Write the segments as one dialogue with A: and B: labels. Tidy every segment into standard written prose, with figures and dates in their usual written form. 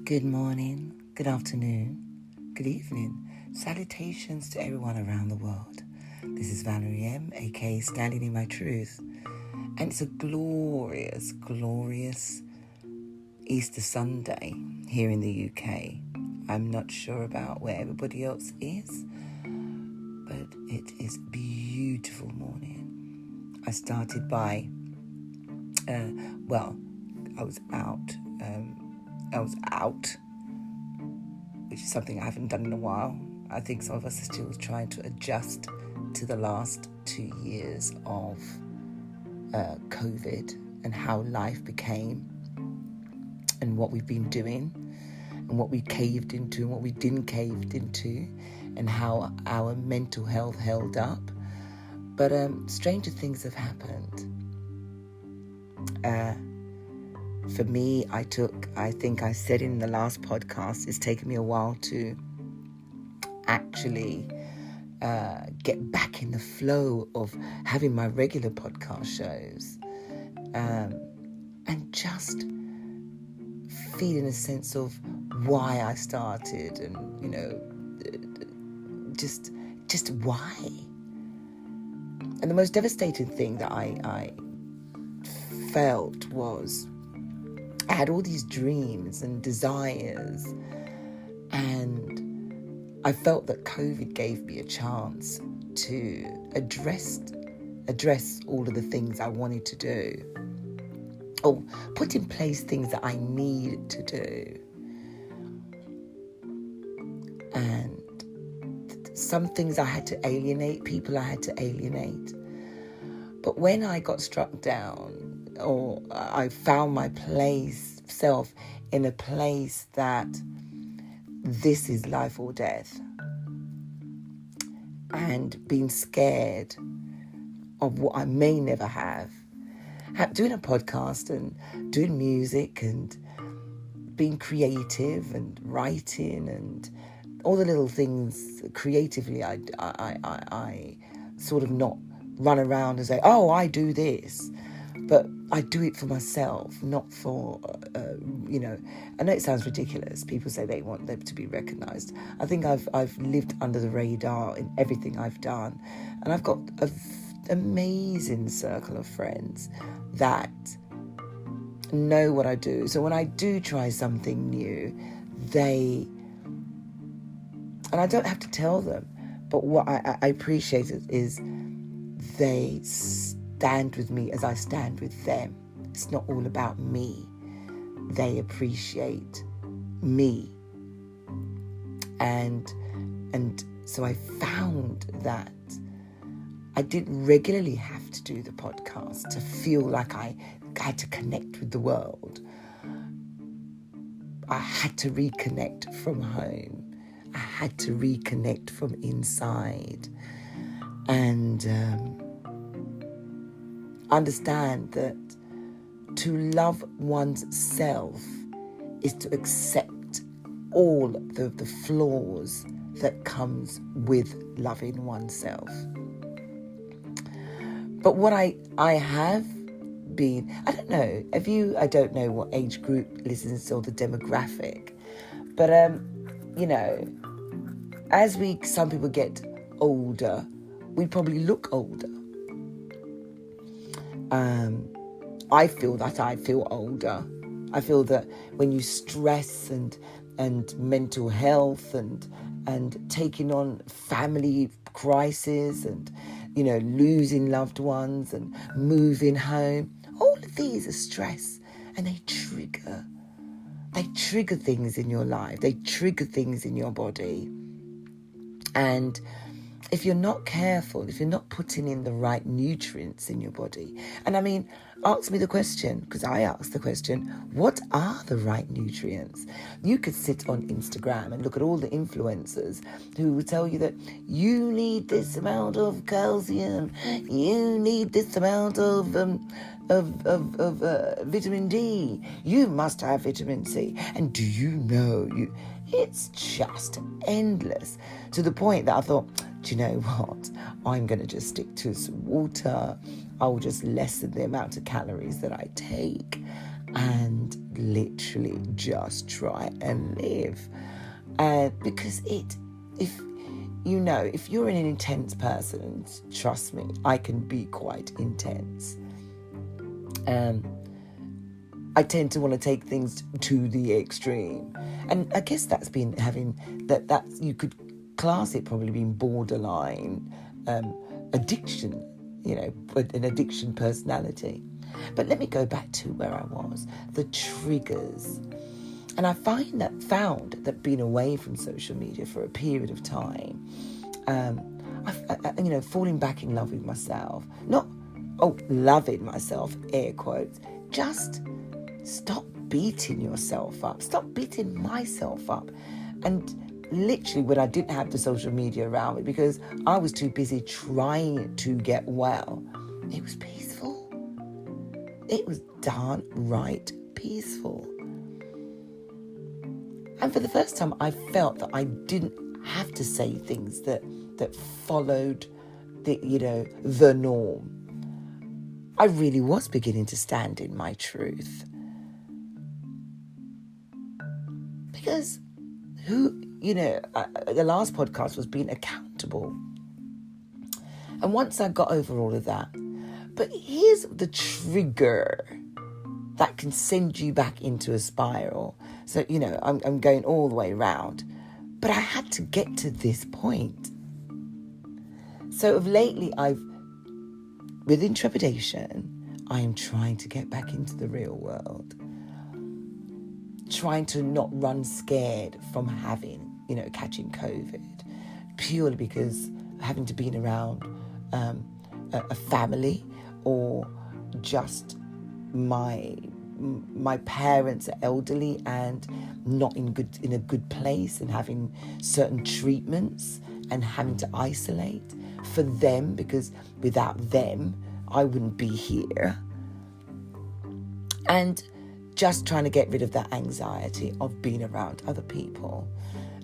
A: Good morning, good afternoon, good evening. Salutations to everyone around the world. This is Valerie M, aka Standing in My Truth. And it's a glorious, glorious Easter Sunday here in the UK. I'm not sure about where everybody else is, but it is a beautiful morning. I started by, I was out, which is something I haven't done in a while. I think some of us are still trying to adjust to the last 2 years of COVID and how life became and what we've been doing and what we caved into and what we didn't cave into and how our mental health held up. But stranger things have happened. For me, I think I said in the last podcast, it's taken me a while to actually get back in the flow of having my regular podcast shows and just feeling a sense of why I started and, just why. And the most devastating thing that I felt was I had all these dreams and desires, and I felt that COVID gave me a chance to address all of the things I wanted to do, or put in place things that I needed to do. And some things I had to alienate, people I had to alienate. But when I got struck down, or I found myself in a place that this is life or death, and being scared of what I may never have, doing a podcast and doing music and being creative and writing and all the little things creatively, I sort of not run around and say, oh, I do this. But I do it for myself, not for, I know it sounds ridiculous. People say they want them to be recognised. I think I've lived under the radar in everything I've done. And I've got an amazing circle of friends that know what I do. So when I do try something new, and I don't have to tell them, but what I appreciate is they stand with me as I stand with them. It's not all about me. They appreciate me. And so I found that I didn't regularly have to do the podcast to feel like I had to connect with the world. I had to reconnect from home. I had to reconnect from inside. And understand that to love one's self is to accept all the flaws that comes with loving oneself. But what I have been, I don't know what age group listens or the demographic, but as some people get older, we probably look older. I feel that I feel older. I feel that when you stress and mental health and taking on family crisis and, losing loved ones and moving home, all of these are stress, and they trigger things in your life. They trigger things in your body. And if you're not careful, if you're not putting in the right nutrients in your body, and ask me the question, because I asked the question, what are the right nutrients? You could sit on Instagram and look at all the influencers who will tell you that you need this amount of calcium, you need this amount of vitamin D, you must have vitamin C. And do you know, it's just endless, to the point that I thought, do you know what? I'm going to just stick to some water. I'll just lessen the amount of calories that I take. and literally just try and live. Because if you're an intense person, and trust me, I can be quite intense. I tend to want to take things to the extreme. And I guess that's been that you could class it probably being borderline addiction, an addiction personality. But let me go back to where I was, the triggers. And I found that being away from social media for a period of time, falling back in love with myself, loving myself, air quotes, just stop beating yourself up, stop beating myself up. And literally when I didn't have the social media around me because I was too busy trying to get well, it was peaceful. It was darn right peaceful. And for the first time, I felt that I didn't have to say things that followed the norm. I really was beginning to stand in my truth. Because the last podcast was being accountable. And once I got over all of that, but here's the trigger that can send you back into a spiral. So, I'm going all the way around. But I had to get to this point. So of lately, with intrepidation, I am trying to get back into the real world. Trying to not run scared from catching COVID. Purely because having to be around a family or just my parents are elderly and not in a good place and having certain treatments and having to isolate for them, because without them I wouldn't be here. And just trying to get rid of that anxiety of being around other people.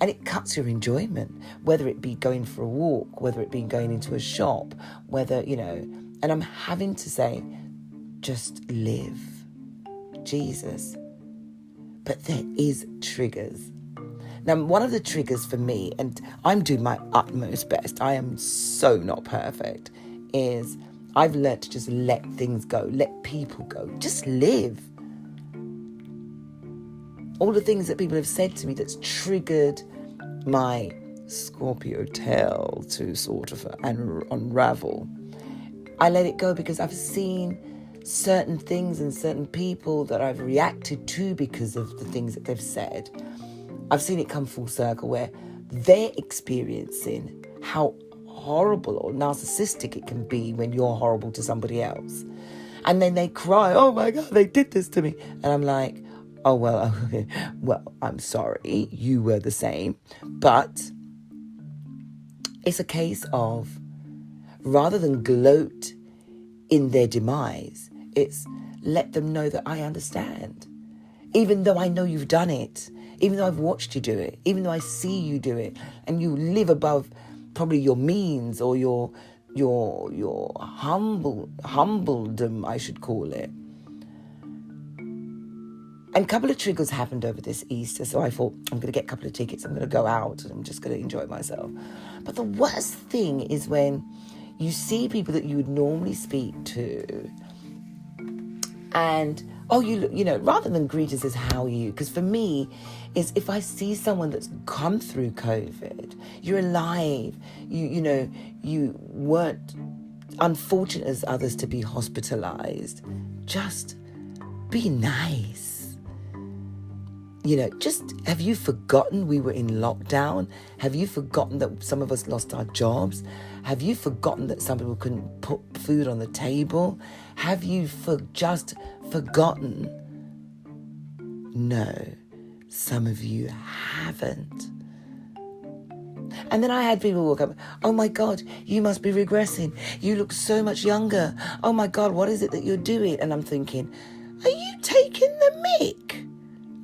A: And it cuts your enjoyment, whether it be going for a walk, whether it be going into a shop, and I'm having to say, just live, Jesus. But there is triggers. Now, one of the triggers for me, and I'm doing my utmost best, I am so not perfect, is I've learned to just let things go, let people go, just live. All the things that people have said to me that's triggered my Scorpio tail to sort of unravel, I let it go because I've seen certain things and certain people that I've reacted to because of the things that they've said. I've seen it come full circle where they're experiencing how horrible or narcissistic it can be when you're horrible to somebody else. And then they cry, oh my God, they did this to me. And I'm like, oh, well, I'm sorry, you were the same. But it's a case of, rather than gloat in their demise, it's let them know that I understand. Even though I know you've done it, even though I've watched you do it, even though I see you do it, and you live above probably your means or your humbledom, I should call it. And a couple of triggers happened over this Easter, so I thought, I'm going to get a couple of tickets, I'm going to go out, and I'm just going to enjoy myself. But the worst thing is when you see people that you would normally speak to, and, rather than greet us as how are you, because for me, is if I see someone that's come through COVID, you're alive, you weren't unfortunate as others to be hospitalized, just be nice. Just, have you forgotten we were in lockdown? Have you forgotten that some of us lost our jobs? Have you forgotten that some people couldn't put food on the table? Have you just forgotten? No, some of you haven't. And then I had people walk up, oh my God, you must be regressing. You look so much younger. Oh my God, what is it that you're doing? And I'm thinking, are you taking the mick?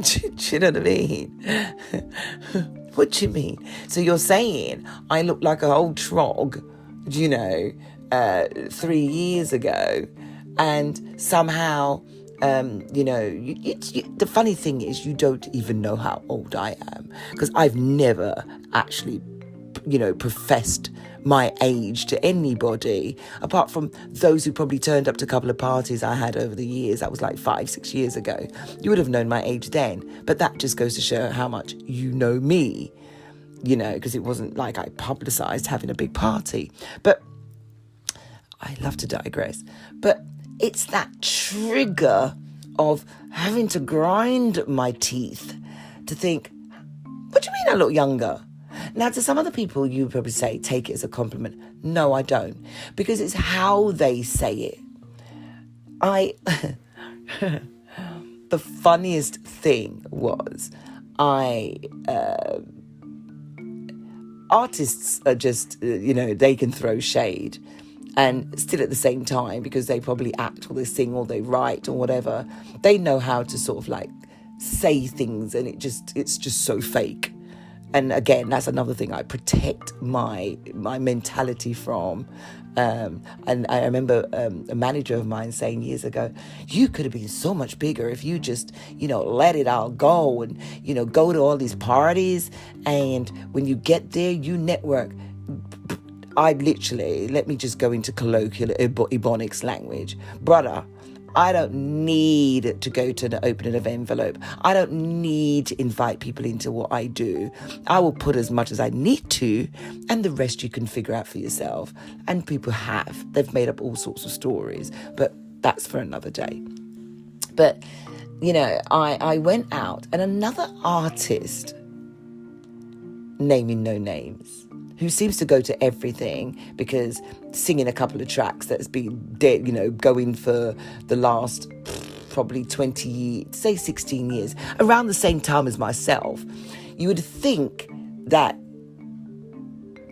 A: Do you know what I mean? What do you mean? So you're saying I look like an old trog, 3 years ago, and somehow The funny thing is, you don't even know how old I am, because I've never actually, professed my age to anybody, apart from those who probably turned up to a couple of parties I had over the years. That was like 5-6 years ago. You would have known my age then, but that just goes to show how much you know me, because it wasn't like I publicised having a big party. But I love to digress. But it's that trigger of having to grind my teeth to think, what do you mean I look younger? Now, to some other people, you would probably say, take it as a compliment. No, I don't. Because it's how they say it. The funniest thing was, artists are just, they can throw shade. And still at the same time, because they probably act or they sing or they write or whatever, they know how to sort of like say things, and it's just so fake. And again, that's another thing I protect my mentality from. And I remember a manager of mine saying years ago, you could have been so much bigger if you just, let it all go and, go to all these parties. And when you get there, you network. Let me just go into colloquial Ebonics language. Brother, I don't need to go to the opening of envelope. I don't need to invite people into what I do. I will put as much as I need to, and the rest you can figure out for yourself. And people have. They've made up all sorts of stories, but that's for another day. But, I went out, and another artist, naming no names, who seems to go to everything, because singing a couple of tracks that's been going for the last probably 16 years, around the same time as myself, you would think that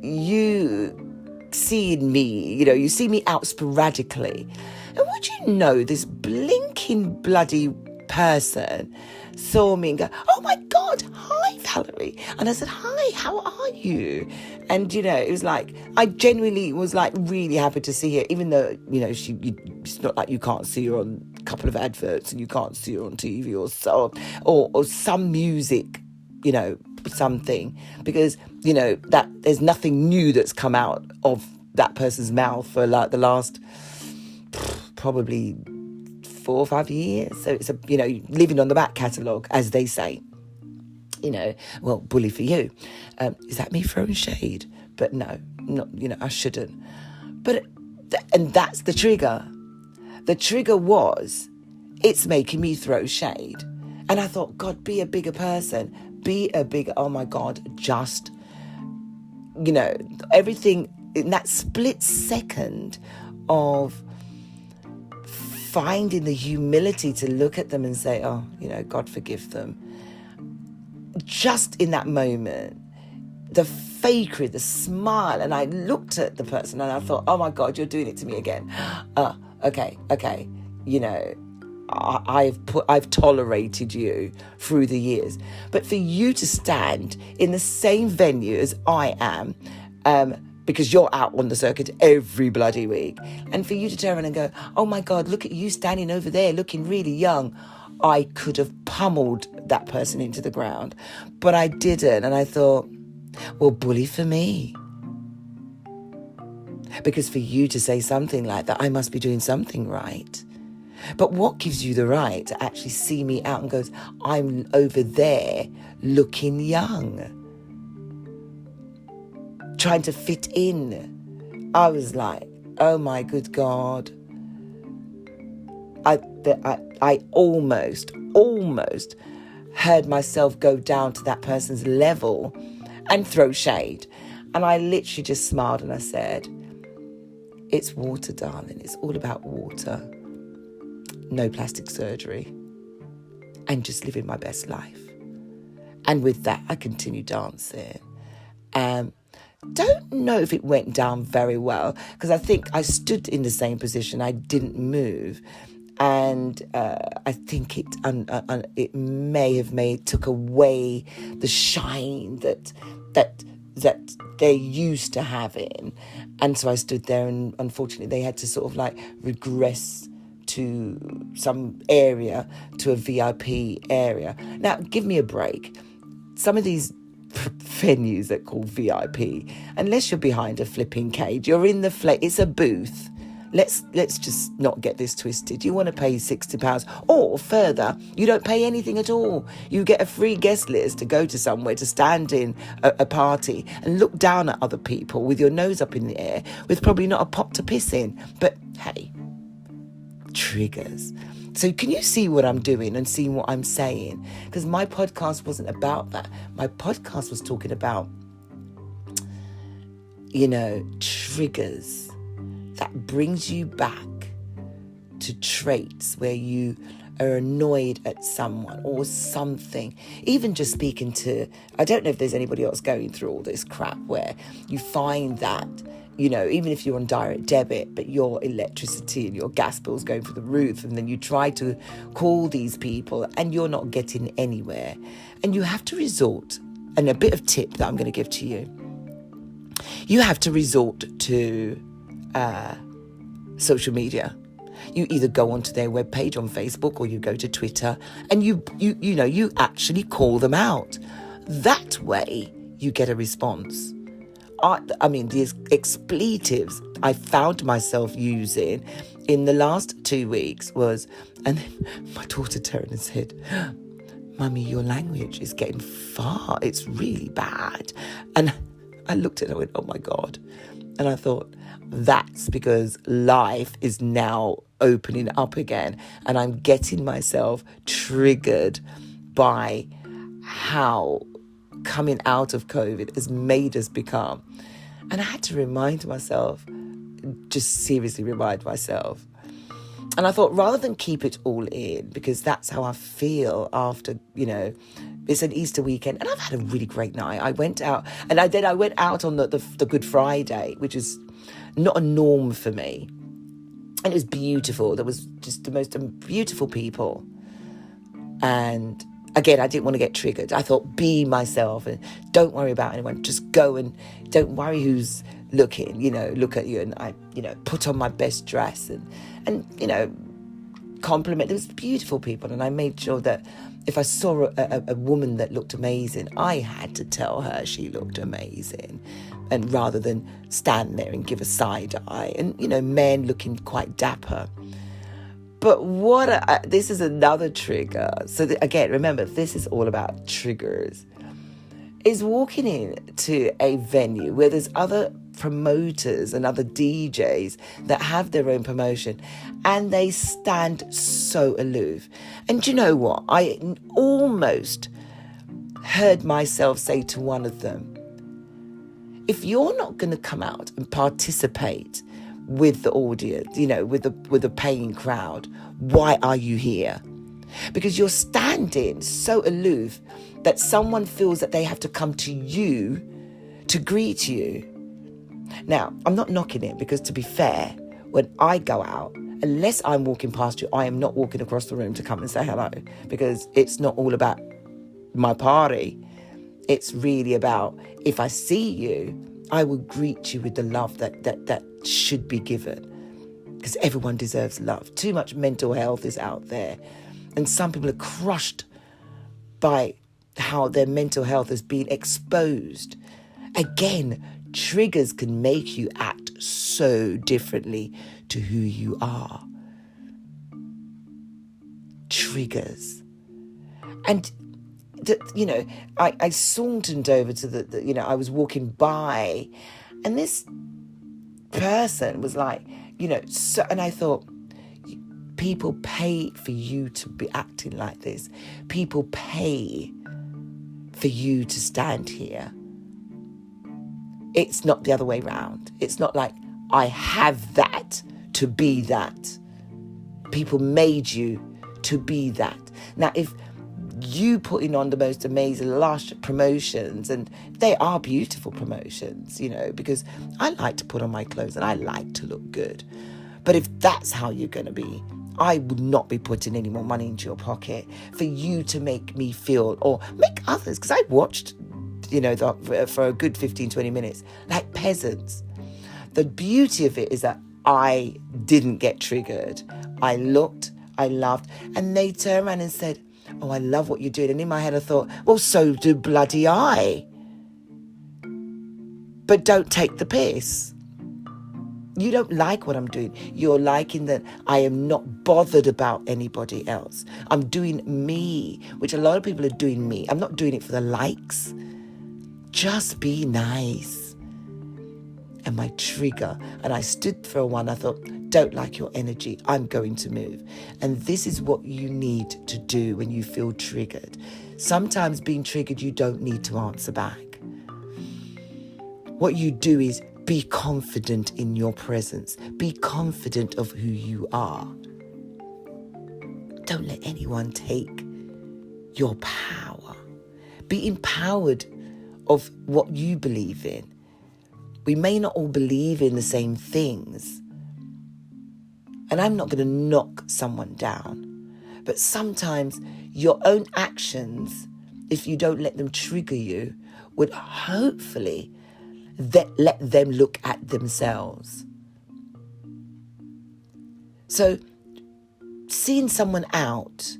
A: you see me, you see me out sporadically. And would you know, this blinking bloody person saw me and go, oh my God, hi Valerie. And I said, hi, how are you? And, it was like, I genuinely was like really happy to see her, even though, it's not like you can't see her on a couple of adverts and you can't see her on TV or so, or some music, something, because, that there's nothing new that's come out of that person's mouth for like the last probably 4 or 5 years. So it's living on the back catalogue, as they say. Well, bully for you. Is that me throwing shade? But no, not, I shouldn't. But, and that's the trigger. The trigger was, it's making me throw shade. And I thought, God, be a bigger person. Oh my God, just, everything in that split second of finding the humility to look at them and say, oh, God forgive them. Just in that moment, the fakery, the smile, and I looked at the person and I thought, oh my God, you're doing it to me again. Okay. I've tolerated you through the years, but for you to stand in the same venue as I am, because you're out on the circuit every bloody week, and for you to turn around and go, oh my God, look at you standing over there looking really young. I could have pummeled that person into the ground, but I didn't. And I thought, well, bully for me. Because for you to say something like that, I must be doing something right. But what gives you the right to actually see me out and goes, I'm over there looking young, trying to fit in? I was like, oh my good God. I almost heard myself go down to that person's level and throw shade. And I literally just smiled and I said, it's water, darling. It's all about water. No plastic surgery. And just living my best life. And with that, I continued dancing. Don't know if it went down very well, because I think I stood in the same position. I didn't move. And I think it may have took away the shine that they're used to having. And so I stood there, and unfortunately they had to sort of like regress to some area, to a VIP area. Now, give me a break. Some of these venues that call VIP, unless you're behind a flipping cage, you're in the it's a booth. Let's just not get this twisted. You want to pay £60 or further, you don't pay anything at all. You get a free guest list to go to somewhere, to stand in a party and look down at other people with your nose up in the air with probably not a pot to piss in. But hey, triggers. So can you see what I'm doing and see what I'm saying? Because my podcast wasn't about that. My podcast was talking about, triggers that brings you back to traits where you are annoyed at someone or something. Even just speaking to, I don't know if there's anybody else going through all this crap where you find that, even if you're on direct debit, but your electricity and your gas bill's going through the roof, and then you try to call these people and you're not getting anywhere. And you have to resort, and a bit of tip that I'm going to give to you, you have to resort to social media. You either go onto their webpage on Facebook or you go to Twitter and you actually call them out. That way you get a response. I mean, these expletives I found myself using in the last 2 weeks was, and then my daughter turned and said, "Mummy, your language is getting far. It's really bad." And I looked at her and went, "Oh my God." And I thought, that's because life is now opening up again. And I'm getting myself triggered by how coming out of COVID has made us become. And I had to remind myself, just seriously remind myself. And I thought, rather than keep it all in, because that's how I feel after, it's an Easter weekend. And I've had a really great night. I went out, and I went out on the Good Friday, which is not a norm for me. And it was beautiful. There was just the most beautiful people. And again, I didn't want to get triggered. I thought, be myself and don't worry about anyone. Just go and don't worry who's looking, look at you. And I, put on my best dress and compliment. There was beautiful people. And I made sure that if I saw a woman that looked amazing, I had to tell her she looked amazing. And rather than stand there and give a side eye and, men looking quite dapper. But this is another trigger. So again, remember, this is all about triggers. Is walking into a venue where there's other promoters and other DJs that have their own promotion and they stand so aloof. And do you know what? I almost heard myself say to one of them, if you're not going to come out and participate with the audience, with the paying crowd, why are you here? Because you're standing so aloof that someone feels that they have to come to you to greet you. Now, I'm not knocking it, because to be fair, when I go out, unless I'm walking past you, I am not walking across the room to come and say hello, because it's not all about my party. It's really about, if I see you, I will greet you with the love that should be given, because everyone deserves love. Too much mental health is out there, and some people are crushed by how their mental health has been exposed. Again, triggers can make you act so differently to who you are. Triggers. And I sauntered over to I was walking by, and this person was like, and I thought, people pay for you to be acting like this. People pay for you to stand here. It's not the other way around. It's not like I have that to be that. People made you to be that. Now, if you putting on the most amazing lush promotions, and they are beautiful promotions, because I like to put on my clothes and I like to look good. But if that's how you're going to be, I would not be putting any more money into your pocket for you to make me feel, or make others, because I watched, for a good 15, 20 minutes, like peasants. The beauty of it is that I didn't get triggered. I looked, I laughed, and they turned around and said, oh, I love what you're doing. And in my head I thought, well, so do bloody I. But don't take the piss. You don't like what I'm doing. You're liking that I am not bothered about anybody else. I'm doing me, which a lot of people are doing me. I'm not doing it for the likes. Just be nice. And my trigger, and I stood for a while, I thought, don't like your energy, I'm going to move. And this is what you need to do when you feel triggered. Sometimes being triggered, you don't need to answer back. What you do is be confident in your presence. Be confident of who you are. Don't let anyone take your power. Be empowered of what you believe in. We may not all believe in the same things. And I'm not going to knock someone down. But sometimes your own actions, if you don't let them trigger you, would hopefully let them look at themselves. So seeing someone out,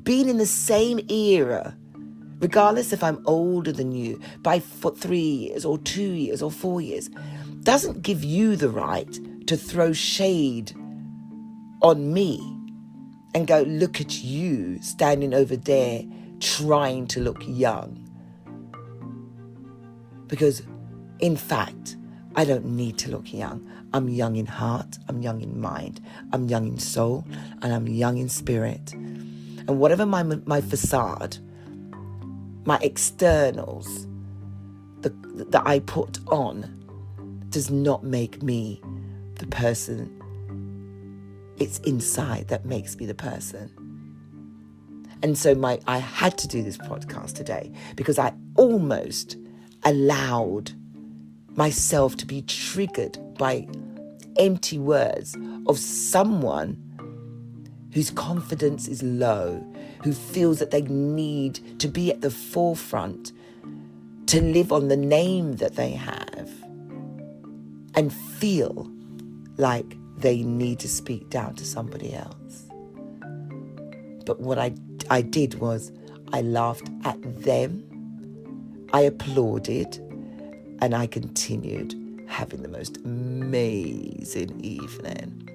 A: being in the same era, regardless if I'm older than you by 3 years or 2 years or 4 years, doesn't give you the right to throw shade on me and go, look at you standing over there trying to look young. Because, in fact, I don't need to look young. I'm young in heart, I'm young in mind, I'm young in soul, and I'm young in spirit. And whatever my facade, my externals that I put on does not make me the person. It's inside that makes me the person. And so I had to do this podcast today because I almost allowed myself to be triggered by empty words of someone whose confidence is low, who feels that they need to be at the forefront to live on the name that they have and feel like they need to speak down to somebody else. But what I did was I laughed at them, I applauded, and I continued having the most amazing evening.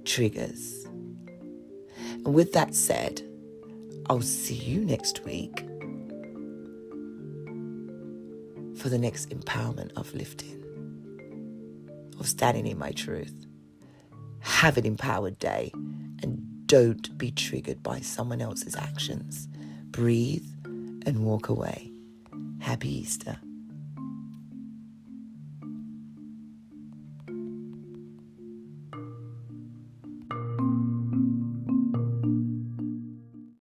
A: Triggers. And with that said, I'll see you next week for the next empowerment uplifting of standing in my truth. Have an empowered day and don't be triggered by someone else's actions. Breathe and walk away. Happy Easter.